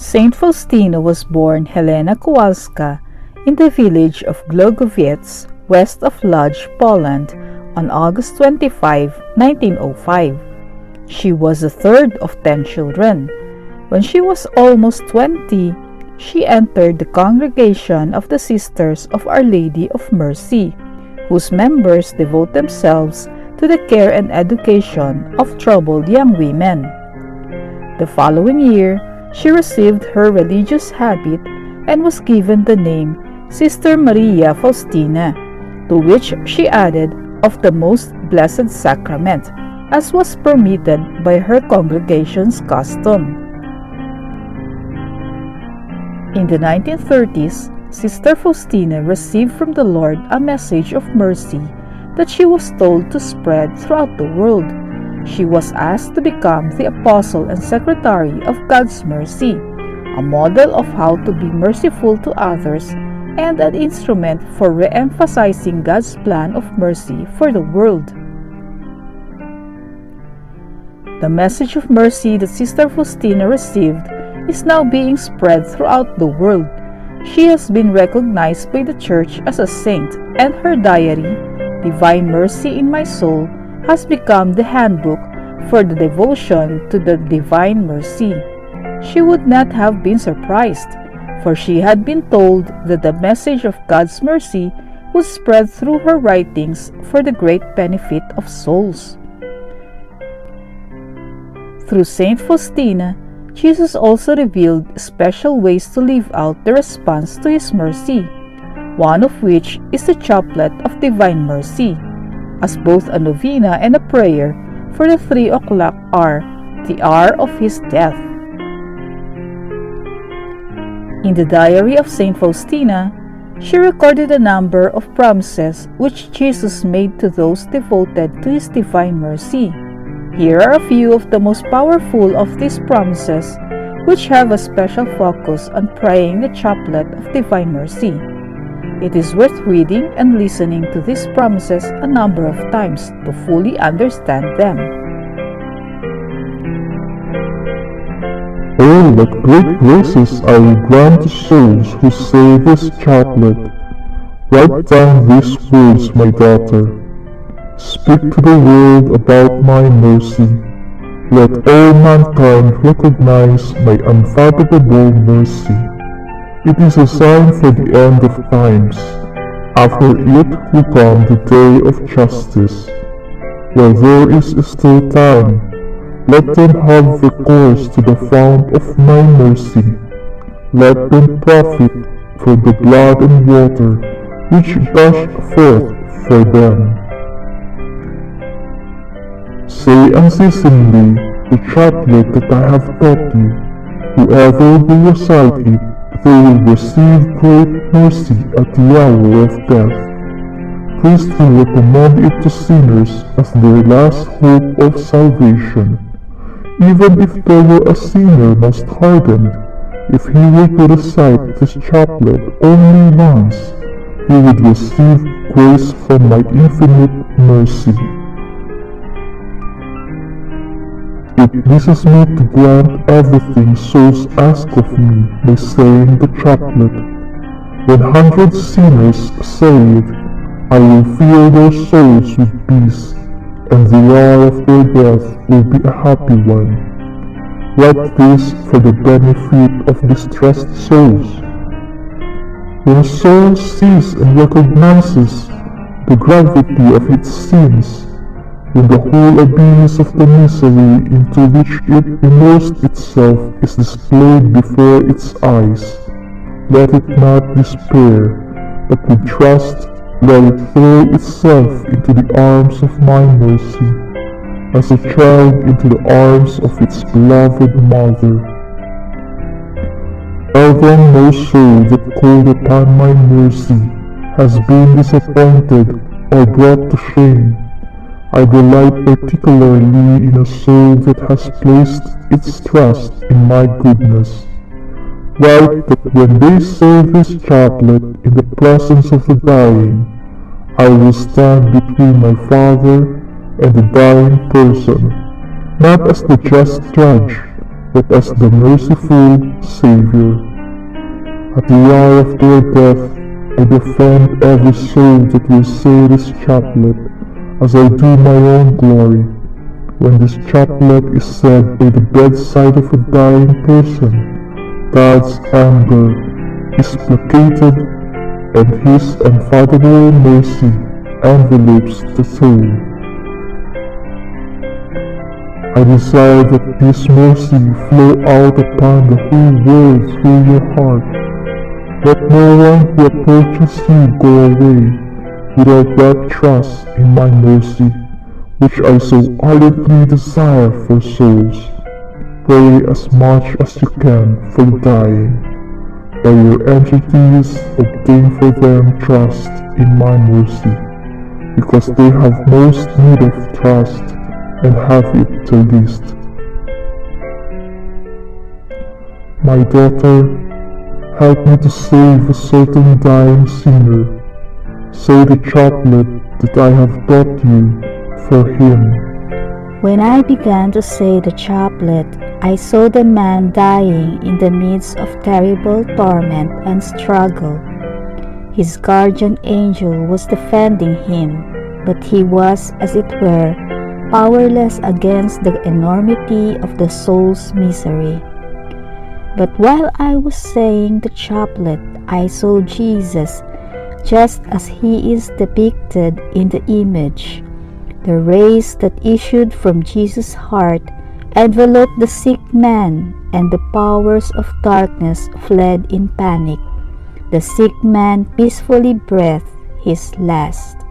Saint Faustina was born Helena Kowalska in the village of Glogowiec, west of Lodz, Poland, on August 25, 1905. She was the third of 10 children. When she was almost 20, she entered the congregation of the Sisters of Our Lady of Mercy, whose members devote themselves to the care and education of troubled young women. The following year, she received her religious habit and was given the name Sister Maria Faustina, to which she added of the Most Blessed Sacrament, as was permitted by her congregation's custom. In the 1930s, Sister Faustina received from the Lord a message of mercy that she was told to spread throughout the world. She was asked to become the apostle and secretary of God's mercy, a model of how to be merciful to others, and an instrument for re-emphasizing God's plan of mercy for the world. The message of mercy that Sister Faustina received is now being spread throughout the world. She has been recognized by the Church as a saint, and her diary, Divine Mercy in My Soul, has become the handbook for the devotion to the Divine Mercy. She would not have been surprised, for she had been told that the message of God's mercy would spread through her writings for the great benefit of souls. Through Saint Faustina, Jesus also revealed special ways to live out the response to His mercy, one of which is the Chaplet of Divine Mercy, as both a novena and a prayer for the 3 o'clock hour, the hour of His death. In the diary of Saint Faustina, she recorded a number of promises which Jesus made to those devoted to His divine mercy. Here are a few of the most powerful of these promises, which have a special focus on praying the Chaplet of Divine Mercy. It is worth reading and listening to these promises a number of times to fully understand them. Oh, what great graces I will grant to souls who say this chaplet. Write down these words, my daughter. Speak to the world about my mercy. Let all mankind recognize my unfathomable mercy. It is a sign for the end of times. After it will come the day of justice. While there is still time, let them have recourse to the fount of my mercy. Let them profit from the blood and water which gushed forth for them. Say unceasingly the chaplet that I have taught you. Whoever will recite it, they will receive great mercy at the hour of death. Priests will recommend it to sinners as their last hope of salvation. Even if there were a sinner most hardened, if he were to recite this chaplet only once, he would receive grace from my infinite mercy. It pleases me to grant everything souls ask of me by saying the chaplet. When 100 sinners say it, I will fill their souls with peace, and the hour of their death will be a happy one. Write this for the benefit of distressed souls. When a soul sees and recognizes the gravity of its sins, when the whole abyss of the misery into which it immersed itself is displayed before its eyes, let it not despair, but with trust let it throw itself into the arms of my mercy, as a child into the arms of its beloved mother. Tell them no soul that called upon my mercy has been disappointed or brought to shame. I delight particularly in a soul that has placed its trust in my goodness. Write that when they say this chaplet in the presence of the dying, I will stand between my Father and the dying person, not as the just judge, but as the merciful Savior. At the hour of their death, I defend every soul that will say this chaplet, as I do my own glory. When this chaplet is said by the bedside of a dying person, God's anger is placated, and His unfathomable mercy envelopes the soul. I desire that His mercy flow out upon the whole world through your heart. Let no one who approaches you go away without that trust in my mercy, which I so ardently desire for souls. Pray as much as you can for the dying. By your entreaties, obtain for them trust in my mercy, because they have most need of trust and have it the least. My daughter, help me to save a certain dying sinner. Say the chaplet that I have taught you for him. When I began to say the chaplet, I saw the man dying in the midst of terrible torment and struggle. His guardian angel was defending him, but he was, as it were, powerless against the enormity of the soul's misery. But while I was saying the chaplet, I saw Jesus, just as he is depicted in the image. The rays that issued from Jesus' heart enveloped the sick man, and the powers of darkness fled in panic. The sick man peacefully breathed his last.